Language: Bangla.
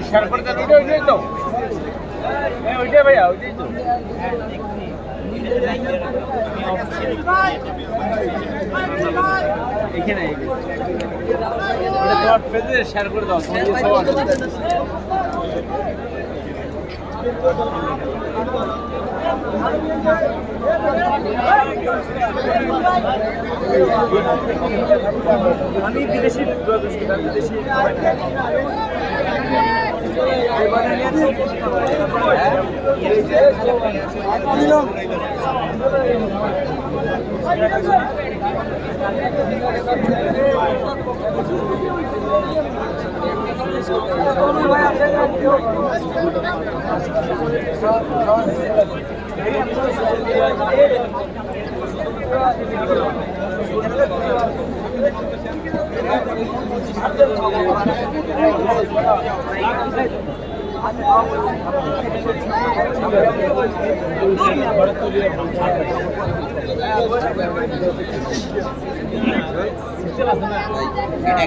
শেয়ার করে দেন ওইটাই তো ওইটাই ভাইয়া ওইটাই তো এখানে তোমার পেজে শেয়ার করে দাও আমি বিদেশি বিদেশি